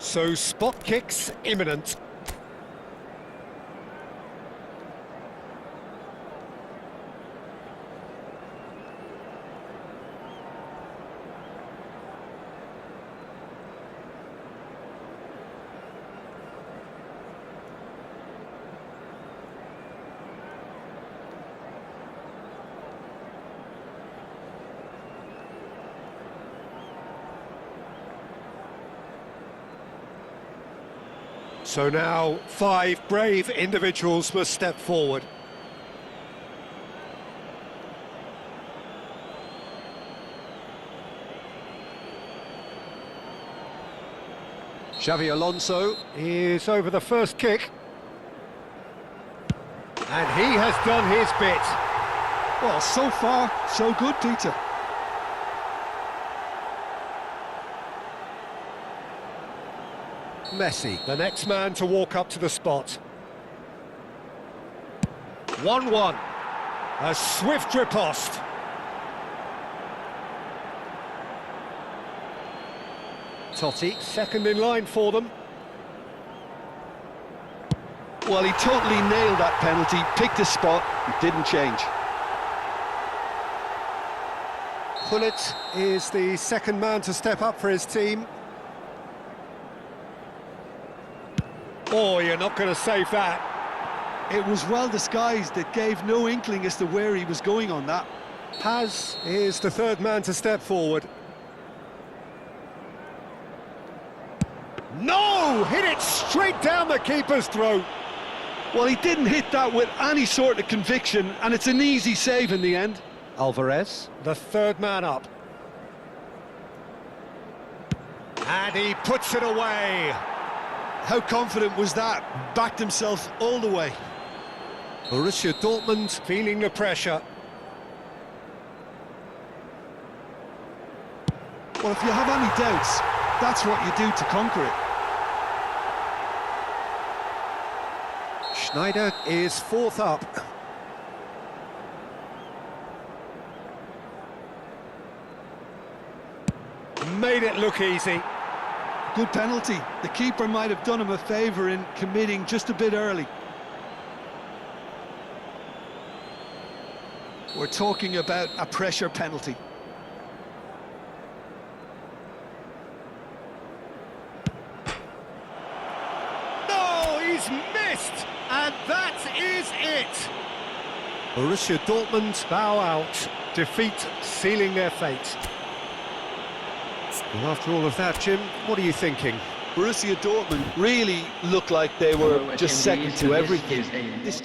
So spot kicks imminent. So now 5 brave individuals must step forward. Xavi Alonso is over the first kick. And he has done his bit. Well, so far, so good, Peter. Messi, the next man to walk up to the spot. 1-1. A swift riposte. Totti, second in line for them. Well, he totally nailed that penalty, picked his spot, and didn't change. Gullit is the second man to step up for his team. Oh, you're not going to save that. It was well disguised, it gave no inkling as to where he was going on that. Paz is the third man to step forward. No! Hit it straight down the keeper's throat. Well, he didn't hit that with any sort of conviction, and it's an easy save in the end. Alvarez, the third man up. And he puts it away. How confident was that? Backed himself all the way. Borussia Dortmund feeling the pressure. Well, if you have any doubts, that's what you do to conquer it. Schneider is fourth up. Made it look easy. Good penalty. The keeper might have done him a favour in committing just a bit early. We're talking about a pressure penalty. No, he's missed! And that is it! Borussia Dortmund bow out. Defeat sealing their fate. Well, after all of that, Jim, what are you thinking? Borussia Dortmund really looked like they were just second to everything. This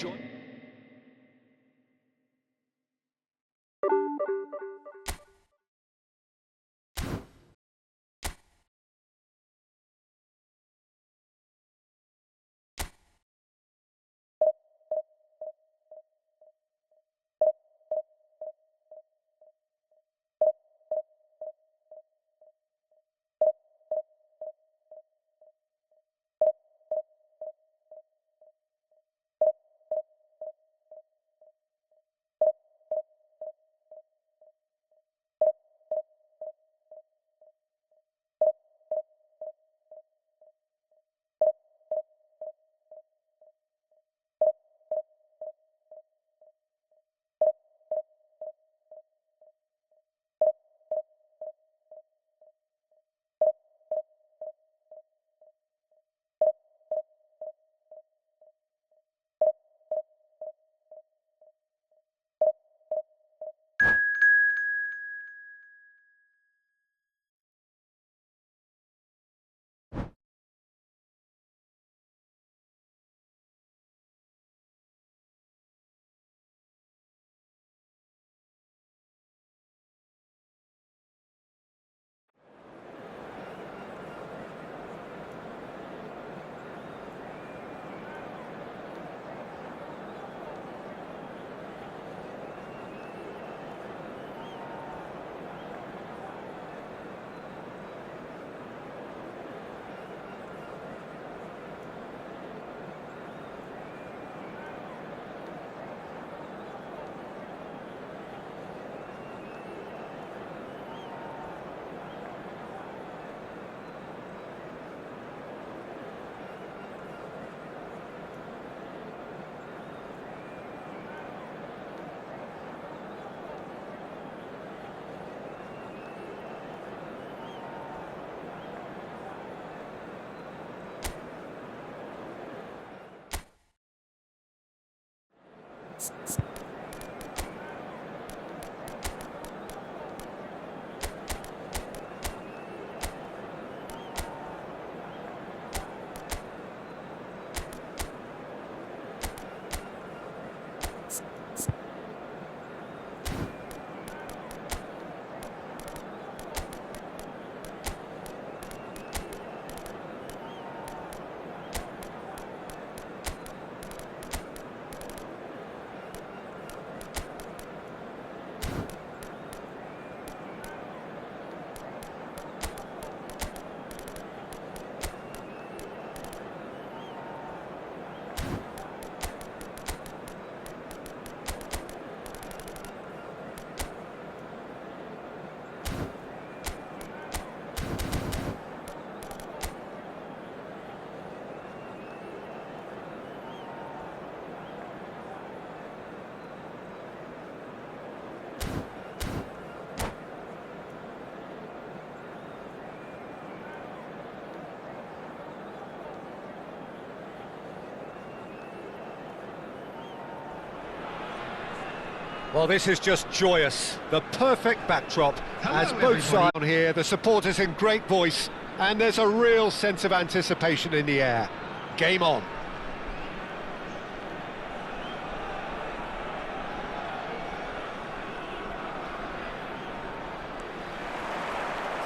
Well, this is just joyous. The perfect backdrop as both sides on here. The supporters in great voice, and there's a real sense of anticipation in the air. Game on.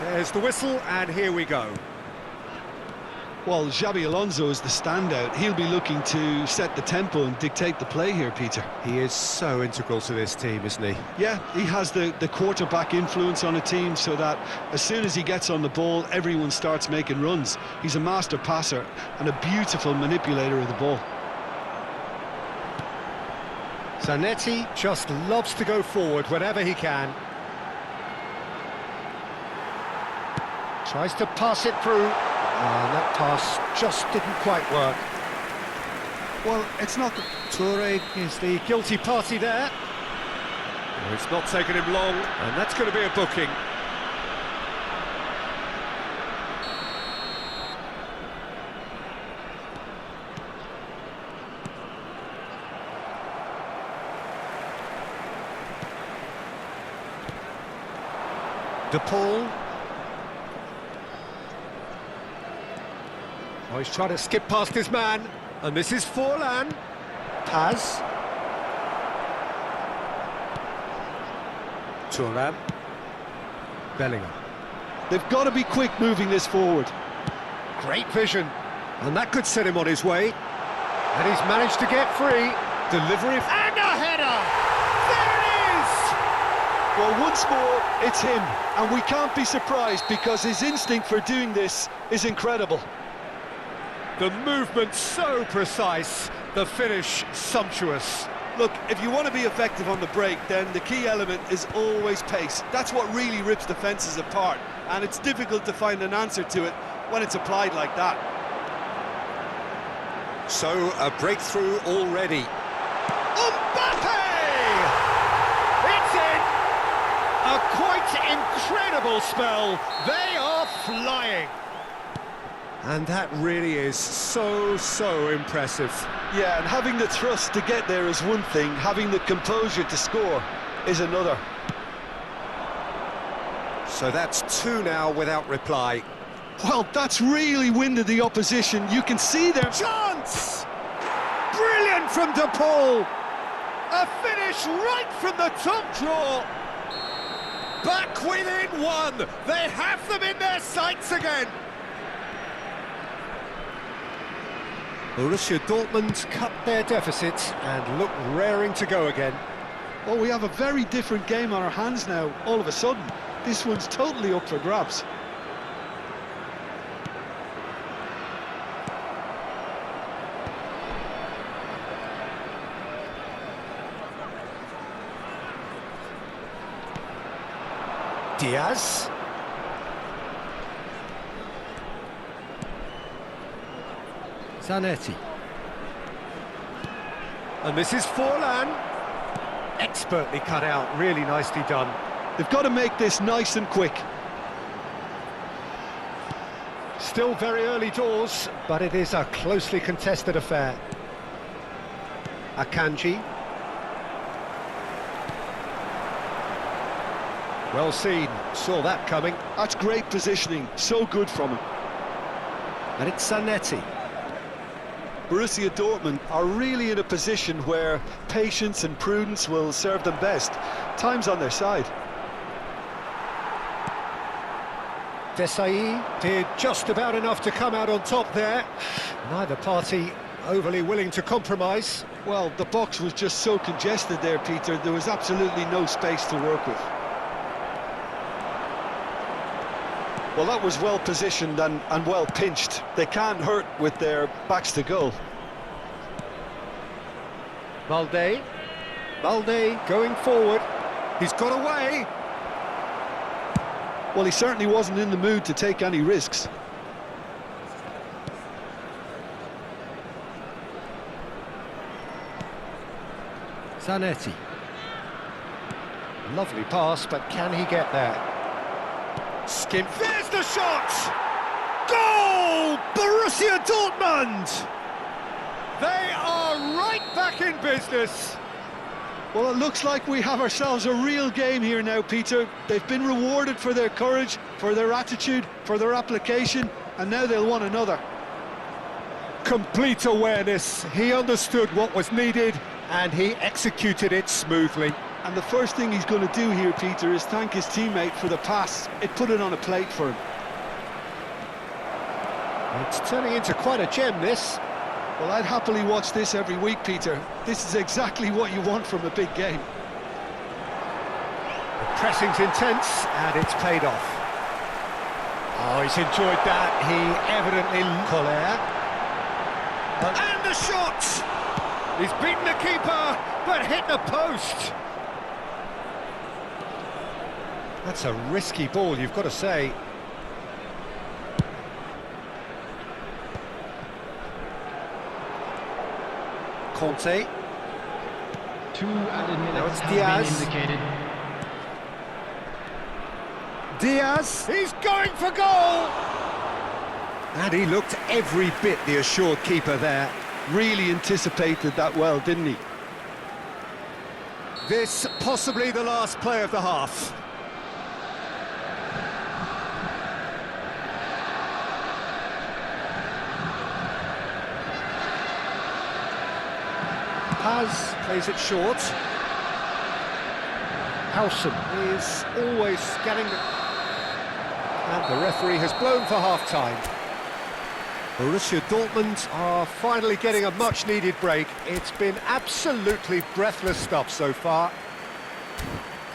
There's the whistle, and here we go. Well, Xabi Alonso is the standout. He'll be looking to set the tempo and dictate the play here, Peter. He is so integral to this team, isn't he? Yeah, he has the quarterback influence on a team so that as soon as he gets on the ball, everyone starts making runs. He's a master passer and a beautiful manipulator of the ball. Zanetti just loves to go forward whenever he can. Tries to pass it through. And that pass just didn't quite work. Well, it's not... Toure is the guilty party there. Oh, it's not taken him long, and that's going to be a booking. De Paul. Oh, he's trying to skip past his man, and this is Forlan. Paz. Thuram. Bellingham. They've got to be quick moving this forward. Great vision, and that could set him on his way. And he's managed to get free. Delivery, and a header! There it is! Well, once more, it's him, and we can't be surprised because his instinct for doing this is incredible. The movement so precise, the finish sumptuous. Look, if you want to be effective on the break, then the key element is always pace. That's what really rips defences apart, and it's difficult to find an answer to it when it's applied like that. So, a breakthrough already. Mbappe! It's in! A quite incredible spell. They are flying. And that really is so impressive. Yeah, and having the thrust to get there is one thing, having the composure to score is another. So that's 2 now without reply. Well, that's really winded the opposition. You can see their chance! Brilliant from De Paul! A finish right from the top draw! Back within 1! They have them in their sights again! Borussia Dortmund cut their deficit and look raring to go again. Well, we have a very different game on our hands now, all of a sudden. This one's totally up for grabs. Diaz. Zanetti. And this is Forlan. Expertly cut out, really nicely done. They've got to make this nice and quick. Still very early doors, but it is a closely contested affair. Akanji. Well seen, saw that coming. That's great positioning, so good from him. And it's Zanetti. Borussia Dortmund are really in a position where patience and prudence will serve them best. Time's on their side. Desai did just about enough to come out on top there. Neither party overly willing to compromise. Well, the box was just so congested there, Peter. There was absolutely no space to work with. Well, that was well positioned and well pinched. They can't hurt with their backs to goal. Balde going forward. He's got away. Well, he certainly wasn't in the mood to take any risks. Zanetti. Lovely pass, but can he get there? Skim. There's the shot! Goal! Borussia Dortmund! They are right back in business. Well, it looks like we have ourselves a real game here now, Peter. They've been rewarded for their courage, for their attitude, for their application, and now they'll want another. Complete awareness. He understood what was needed, and he executed it smoothly. And the first thing he's going to do here, Peter, is thank his teammate for the pass. It put it on a plate for him. It's turning into quite a gem, this. Well, I'd happily watch this every week, Peter. This is exactly what you want from a big game. The pressing's intense, and it's paid off. Oh, he's enjoyed that. He evidently... Collier. And the shot! He's beaten the keeper, but hit the post. That's a risky ball, you've got to say. Conte. 2 added Now it's minutes have Diaz. been indicated. Diaz, he's going for goal! And he looked every bit the assured keeper there. Really anticipated that well, didn't he? This possibly the last play of the half. Paz plays it short. Howson is always scanning. And the referee has blown for half-time. Borussia Dortmund are finally getting a much-needed break. It's been absolutely breathless stuff so far.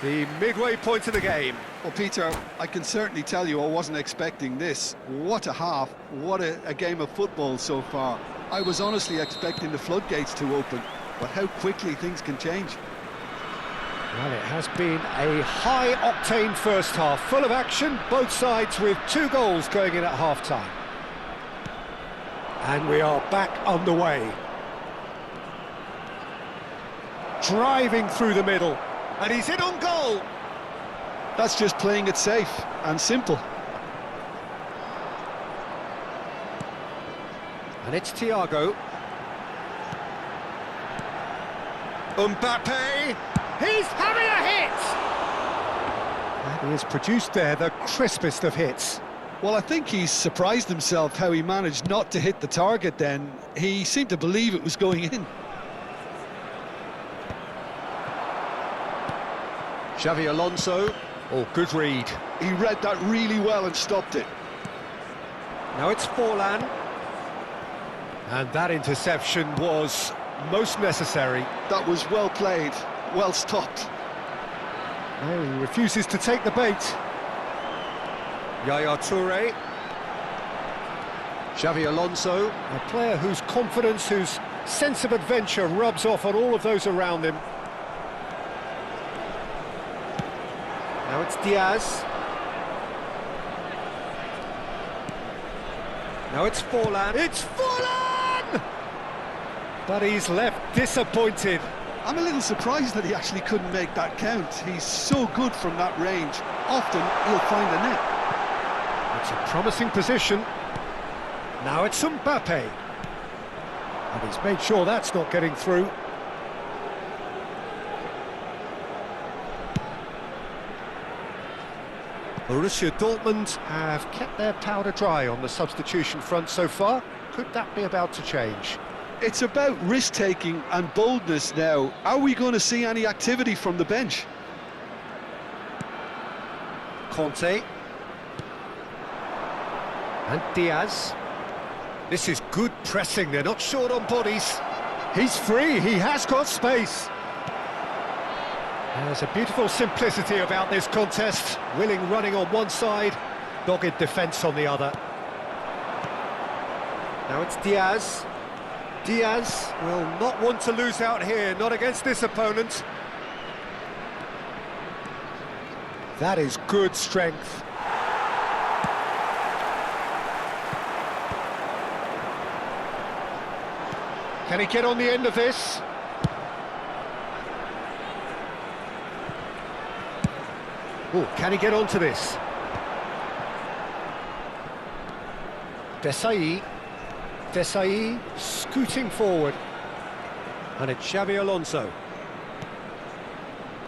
The midway point of the game. Well, Peter, I can certainly tell you I wasn't expecting this. What a half, what a game of football so far. I was honestly expecting the floodgates to open, but how quickly things can change. Well, it has been a high-octane first half, full of action, both sides with 2 goals going in at half-time. And we are back underway. Driving through the middle, and he's in on goal. That's just playing it safe and simple. And it's Thiago. Mbappe, he's having a hit! And he has produced there the crispest of hits. Well, I think he's surprised himself how he managed not to hit the target then. He seemed to believe it was going in. Xavi Alonso. Oh, good read. He read that really well and stopped it. Now it's Forlan. And that interception was most necessary. That was well played, well stopped. No, he refuses to take the bait. Yaya Toure. Xavi Alonso, a player whose confidence, whose sense of adventure rubs off on all of those around him. Now it's Diaz. Now it's Forlan. It's Forlan! But he's left disappointed. I'm a little surprised that he actually couldn't make that count. He's so good from that range. Often he'll find the net. It's a promising position. Now it's Mbappe. And he's made sure that's not getting through. Borussia Dortmund have kept their powder dry on the substitution front so far. Could that be about to change? It's about risk-taking and boldness now. Are we going to see any activity from the bench? Conte. And Diaz. This is good pressing, they're not short on bodies. He's free, he has got space. There's a beautiful simplicity about this contest. Willing running on one side, dogged defence on the other. Now it's Diaz. Diaz will not want to lose out here, not against this opponent. That is good strength. Can he get on the end of this? Oh, can he get onto this? Desai. Desai scooting forward. And it's Xabi Alonso.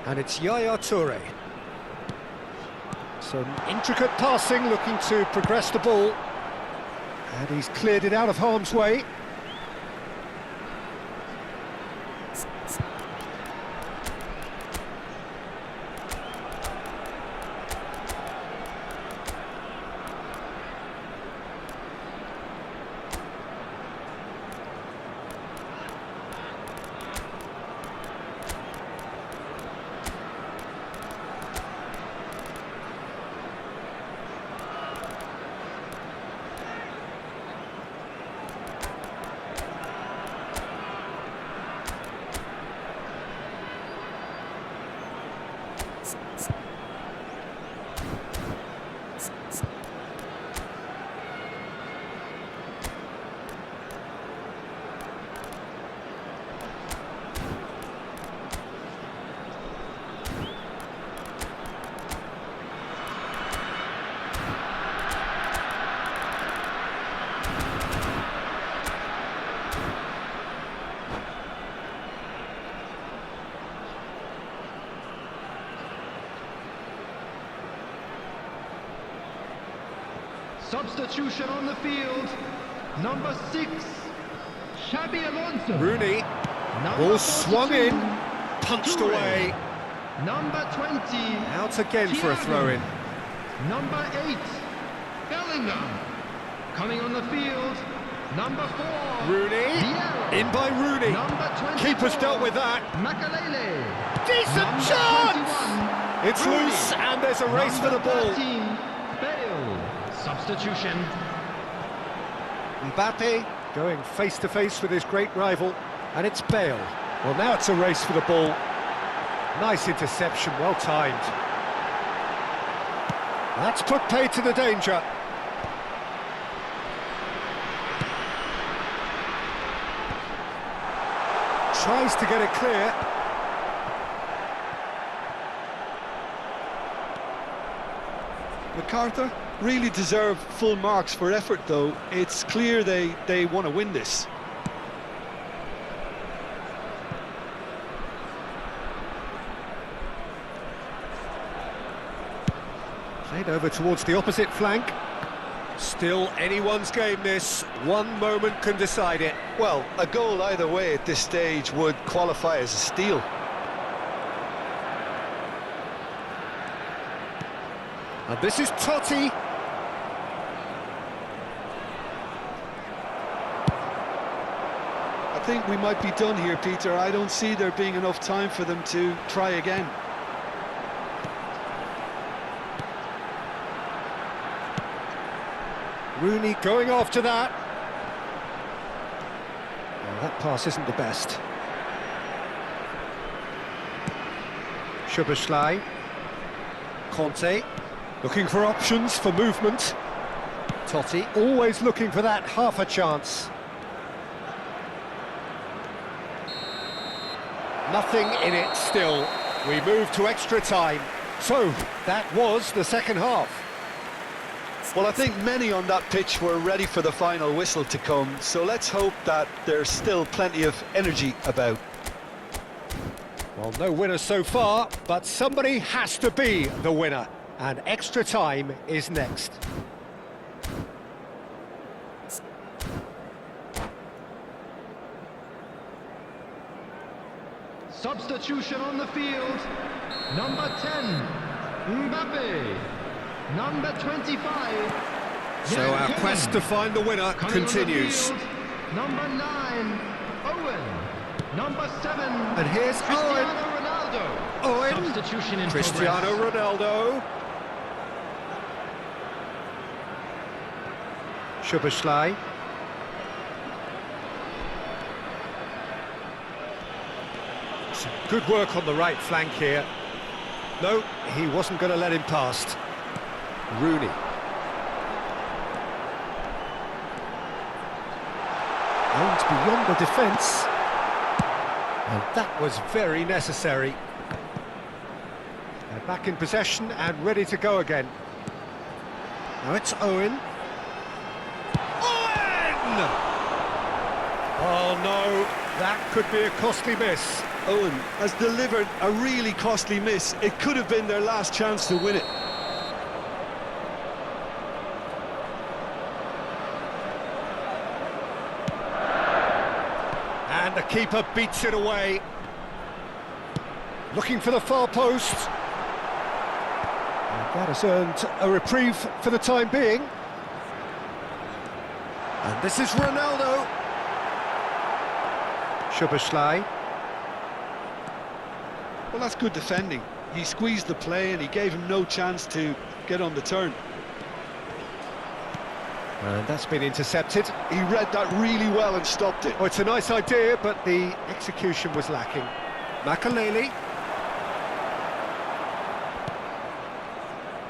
And it's Yaya Toure. Some intricate passing, looking to progress the ball. And he's cleared it out of harm's way. Substitution on the field. Number 6, Xabi Alonso. Rooney. Ball swung in, punched away. Number 20. Out again for a throw-in. Number 8, Bellingham. Coming on the field. Number 4. Rooney. Vieira. In by Rooney. Number 24. Keeper's dealt with that. Makalele. Decent Number chance! 21. It's Rooney. loose and there's a race for the ball. 13, Bale. Substitution. Mbappe going face-to-face with his great rival, and it's Bale. Well, now it's a race for the ball. Nice interception, well timed. That's put paid to the danger. Tries to get it clear. MacArthur really deserve full marks for effort, though. It's clear they want to win this. Played over towards the opposite flank. Still anyone's game this. One moment can decide it. Well, a goal either way at this stage would qualify as a steal. And this is Totti. I think we might be done here, Peter. I don't see there being enough time for them to try again. Rooney going after that. Well, that pass isn't the best. Szoboszlai. Conte. Looking for options for movement. Totti always looking for that half a chance. Nothing in it still. We move to extra time. So, that was the second half. Well, I think many on that pitch were ready for the final whistle to come, so let's hope that there's still plenty of energy about. Well, no winner so far, but somebody has to be the winner. And extra time is next. Substitution on the field. Number 10, Mbappe. Number 25. So our quest to find the winner continues. Number 9, Owen. Number 7, And here's Cristiano Owen. Ronaldo. Owen. Substitution in Cristiano progress. Ronaldo. Szoboszlai. Some good work on the right flank here. No, he wasn't going to let him past. Rooney. Aims beyond the defence. And that was very necessary. They're back in possession and ready to go again. Now it's Owen. Owen! Oh no, that could be a costly miss. Owen has delivered a really costly miss. It could have been their last chance to win it. And the keeper beats it away. Looking for the far post. And that has earned a reprieve for the time being. And this is Ronaldo. Szoboszlai. Well, that's good defending. He squeezed the play and he gave him no chance to get on the turn. And that's been intercepted. He read that really well and stopped it. Oh, it's a nice idea, but the execution was lacking. Makaleli.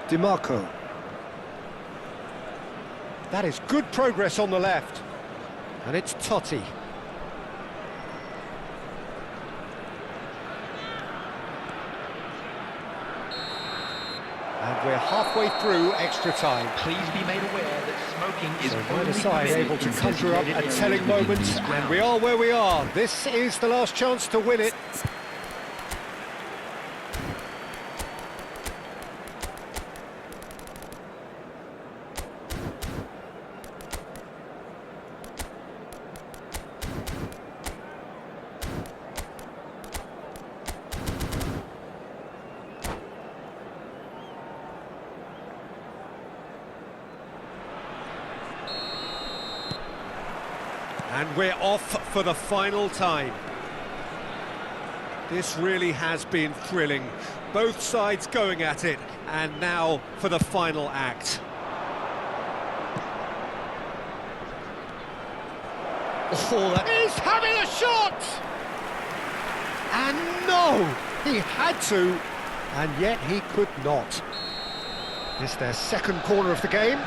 DiMarco. That is good progress on the left. And it's Totti. And we're halfway through extra time. Please be made aware that smoking is So only neither side permitted able to in conjure up designated a areas telling within moment, these and grounds. we are where we are. This is the last chance to win it. And we're off for the final time. This really has been thrilling. Both sides going at it, and now for the final act. Oh, that is having a shot! And no! He had to, and yet he could not. It's their second corner of the game.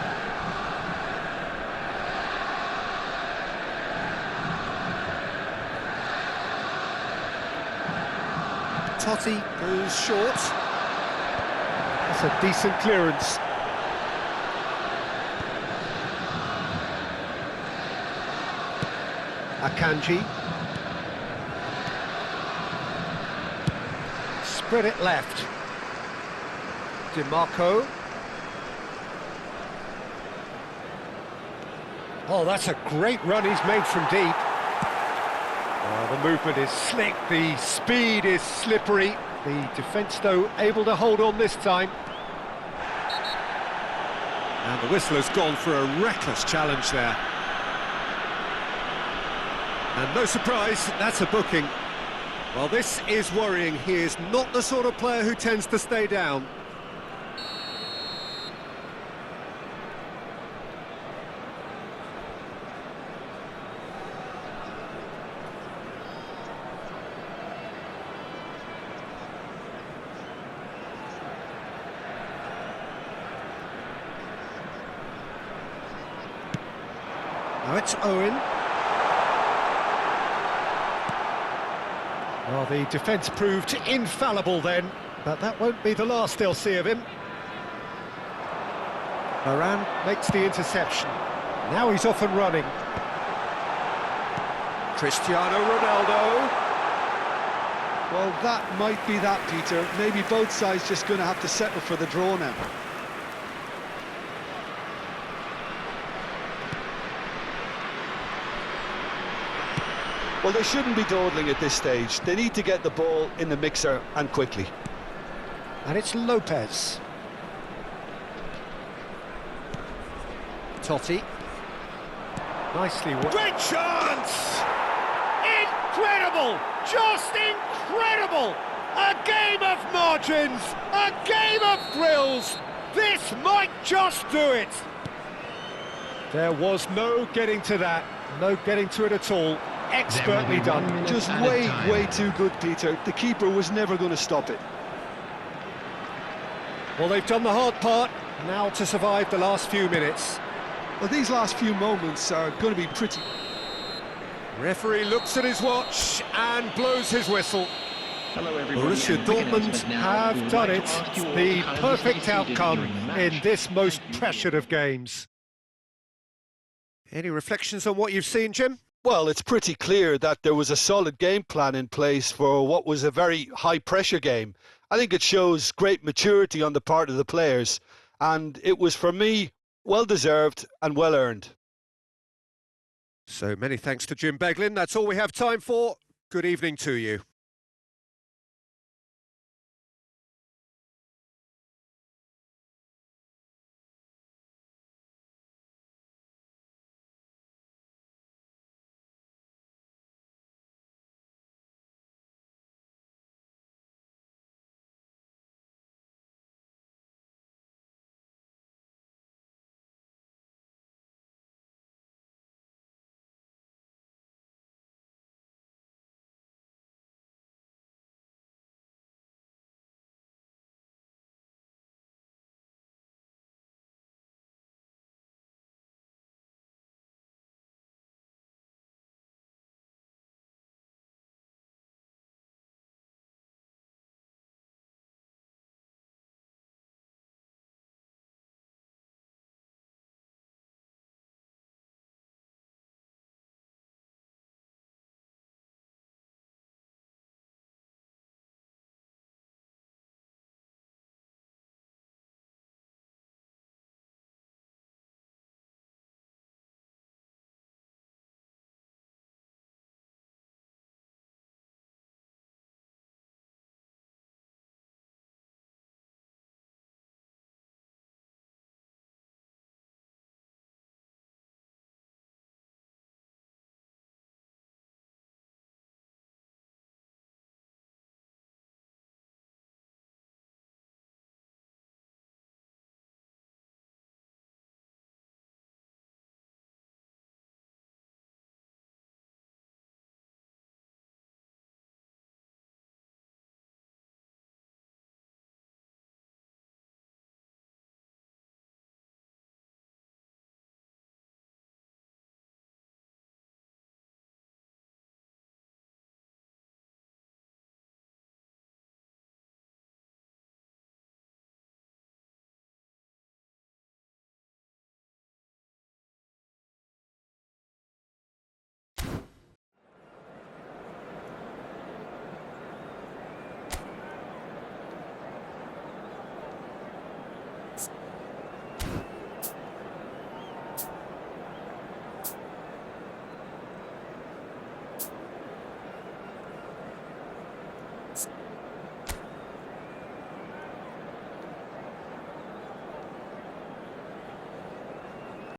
Totti goes short. That's a decent clearance. Akanji. Spread it left. DiMarco. Oh, that's a great run he's made from deep. The movement is slick, the speed is slippery. The defence, though, able to hold on this time. And the whistle has gone for a reckless challenge there. And no surprise, that's a booking. Well, this is worrying. He is not the sort of player who tends to stay down. Now it's Owen. Well, the defence proved infallible then, but that won't be the last they'll see of him. Varane makes the interception. Now he's off and running. Cristiano Ronaldo. Well, that might be that, Peter. Maybe both sides just going to have to settle for the draw now. Well, they shouldn't be dawdling at this stage. They need to get the ball in the mixer and quickly. And it's Lopez. Totti. Nicely worked. Great chance! Incredible! Just incredible! A game of margins! A game of thrills! This might just do it! There was no getting to that. No getting to it at all. Expertly done. Just way too good, Peter. The keeper was never going to stop it. Well, they've done the hard part. Now to survive the last few minutes. Well, these last few moments are going to be pretty... Referee looks at his watch and blows his whistle. Hello, everybody. Borussia And looking Dortmund into it now, we have would done like it. to ask you all The what kind of perfect mistakes you did outcome during the match. in this most pressured of games. Any reflections on what you've seen, Jim? Well, it's pretty clear that there was a solid game plan in place for what was a very high-pressure game. I think it shows great maturity on the part of the players, and it was, for me, well-deserved and well-earned. So many thanks to Jim Beglin. That's all we have time for. Good evening to you.